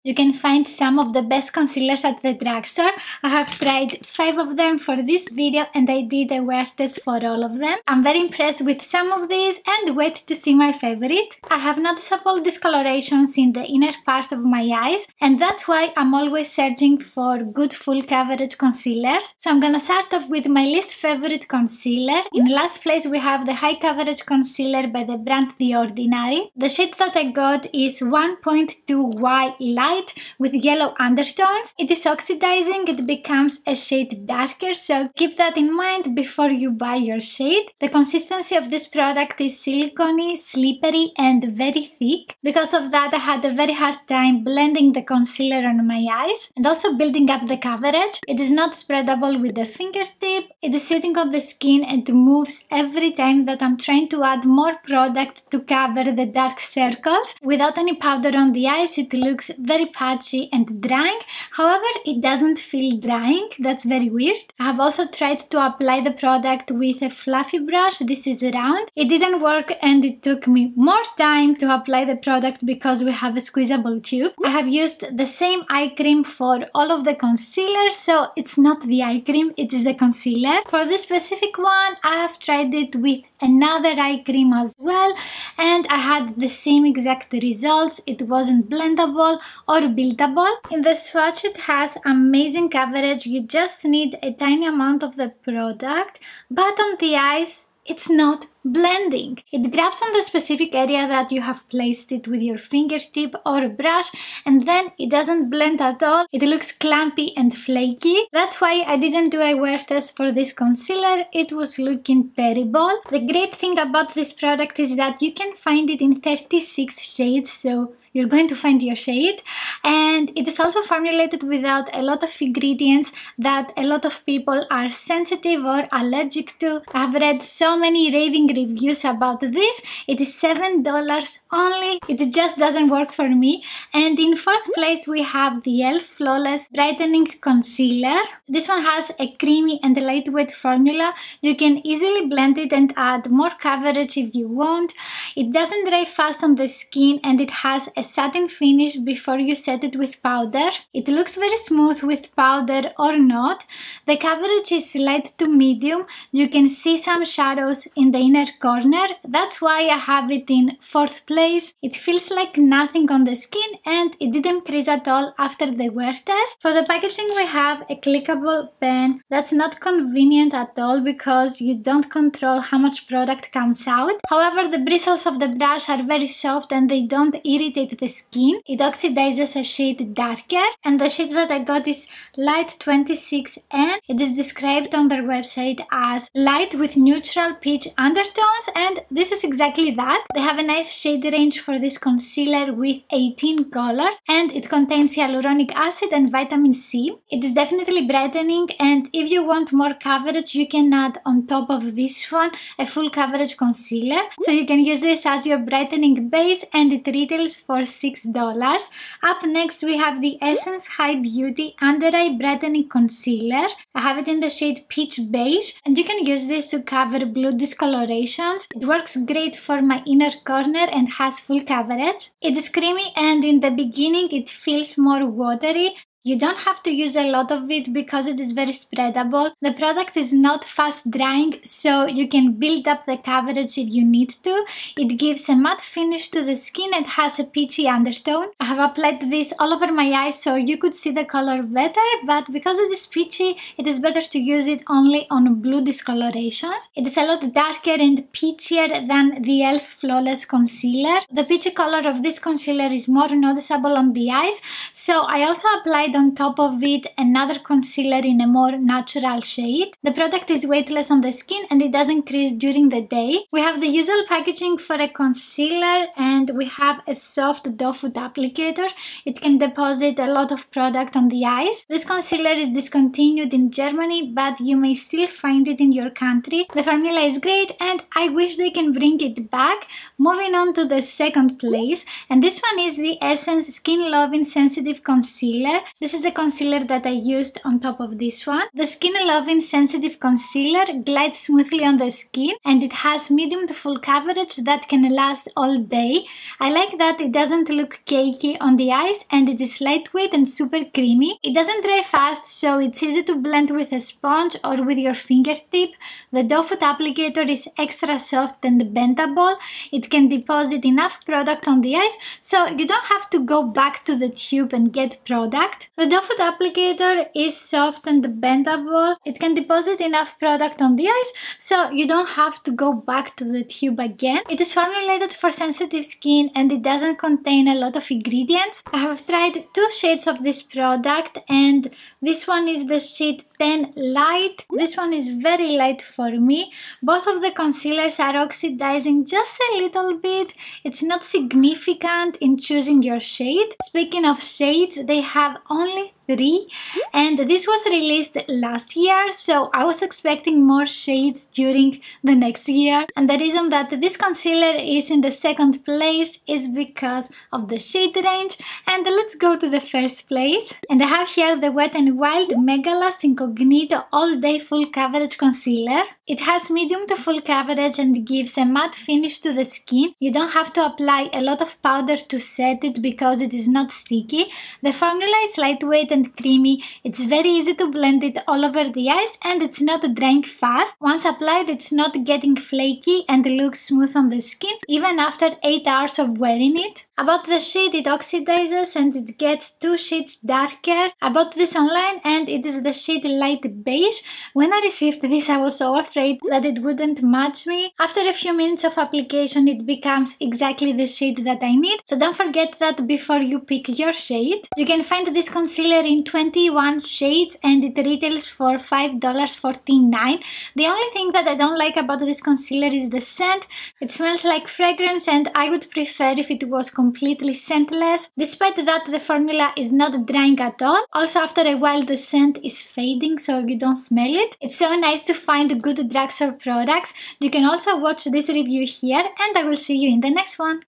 You can find some of the best concealers at the drugstore. I have tried 5 of them for this video and I did a wear test for all of them. I'm very impressed with some of these and wait to see my favorite. I have noticeable discolorations in the inner part of my eyes, and that's why I'm always searching for good full coverage concealers. So I'm gonna start off with my least favorite concealer. In last place we have the high coverage concealer by the brand The Ordinary. The shade that I got is 1.2Y Light with yellow undertones. It is oxidizing, it becomes a shade darker, so keep that in mind before you buy your shade. The consistency of this product is silicone-y, slippery and very thick. Because of that I had a very hard time blending the concealer on my eyes and also building up the coverage. It is not spreadable with the fingertip. It is sitting on the skin and moves every time that I'm trying to add more product to cover the dark circles. Without any powder on the eyes it looks very patchy and drying. However, it doesn't feel drying. That's very weird. I have also tried to apply the product with a fluffy brush. This is round. It didn't work and it took me more time to apply the product because we have a squeezable tube. I have used the same eye cream for all of the concealers, so it's not the eye cream, it is the concealer. For this specific one I have tried it with another eye cream as well and I had the same exact results. It wasn't blendable or buildable. In the swatch it has amazing coverage. You just need a tiny amount of the product, but on the eyes it's not blending. It grabs on the specific area that you have placed it with your fingertip or a brush and then it doesn't blend at all. It looks clumpy and flaky. That's why I didn't do a wear test for this concealer. It was looking terrible. The great thing about this product is that you can find it in 36 shades, so you're going to find your shade, and it is also formulated without a lot of ingredients that a lot of people are sensitive or allergic to. I've read so many raving reviews about this. It is $7 only. It just doesn't work for me. And in 4th place we have the e.l.f. Flawless Brightening Concealer. This one has a creamy and lightweight formula. You can easily blend it and add more coverage if you want. It doesn't dry fast on the skin and it has a satin finish before you set it with powder. It looks very smooth with powder or not. The coverage is light to medium. You can see some shadows in the inner corner. That's why I have it in 4th place. It feels like nothing on the skin and it didn't crease at all after the wear test. For the packaging we have a clickable pen. That's not convenient at all because you don't control how much product comes out. However, the bristles of the brush are very soft and they don't irritate the skin. It oxidizes a shade darker, and the shade that I got is light 26 and it is described on their website as light with neutral peach undertones, and this is exactly that. They have a nice shade range for this concealer with 18 colors and it contains hyaluronic acid and vitamin C. It is definitely brightening, and if you want more coverage you can add on top of this one a full coverage concealer. So you can use this as your brightening base and it retails for $6. Up next we have the Essence High Beauty Under Eye Brightening Concealer. I have it in the shade Peach Beige and you can use this to cover blue discolorations. It works great for my inner corner and has full coverage. It is creamy and in the beginning it feels more watery. You don't have to use a lot of it because it is very spreadable. The product is not fast drying, so you can build up the coverage if you need to. It gives a matte finish to the skin and has a peachy undertone. I have applied this all over my eyes so you could see the color better, but because it is peachy, it is better to use it only on blue discolorations. It is a lot darker and peachier than the e.l.f. Flawless Concealer. The peachy color of this concealer is more noticeable on the eyes, so I also applied on top of it another concealer in a more natural shade. The product is weightless on the skin and it doesn't crease during the day. We have the usual packaging for a concealer and we have a soft doe foot applicator. It can deposit a lot of product on the eyes. This concealer is discontinued in Germany, but you may still find it in your country. The formula is great and I wish they can bring it back. Moving on to the 2nd place, and this one is the Essence Skin Lovin Sensitive Concealer. This is a concealer that I used on top of this one. The Skin Lovin Sensitive Concealer glides smoothly on the skin and it has medium to full coverage that can last all day. I like that it doesn't look cakey on the eyes and it is lightweight and super creamy. It doesn't dry fast, so it's easy to blend with a sponge or with your fingertip. The doe foot applicator is extra soft and bendable. It can deposit enough product on the eyes, so you don't have to go back to the tube and get product. The doe foot applicator is soft and bendable. It can deposit enough product on the eyes, so you don't have to go back to the tube again. It is formulated for sensitive skin and it doesn't contain a lot of ingredients. I have tried 2 shades of this product and this one is the shade 10 Light. This one is very light for me. Both of the concealers are oxidizing just a little bit. It's not significant in choosing your shade. Speaking of shades, they have only 3 and this was released last year, so I was expecting more shades during the next year, and the reason that this concealer is in the 2nd place is because of the shade range. And let's go to the 1st place, and I have here the Wet n Wild Mega Last Incognito All Day Full Coverage Concealer. It has medium to full coverage and gives a matte finish to the skin. You don't have to apply a lot of powder to set it because it is not sticky. The formula is lightweight and creamy. It's very easy to blend it all over the eyes and it's not drying fast. Once applied, it's not getting flaky and looks smooth on the skin even after 8 hours of wearing it. About the shade, it oxidizes and it gets 2 shades darker. I bought this online and it is the shade Light Beige. When I received this, I was so afraid that it wouldn't match me. After a few minutes of application, it becomes exactly the shade that I need. So don't forget that before you pick your shade. You can find this concealer in 21 shades and it retails for $5.49. The only thing that I don't like about this concealer is the scent. It smells like fragrance and I would prefer if it was completely scentless. Despite that, the formula is not drying at all. Also, after a while the scent is fading, so you don't smell it. It's so nice to find good drugstore products. You can also watch this review here and I will see you in the next one.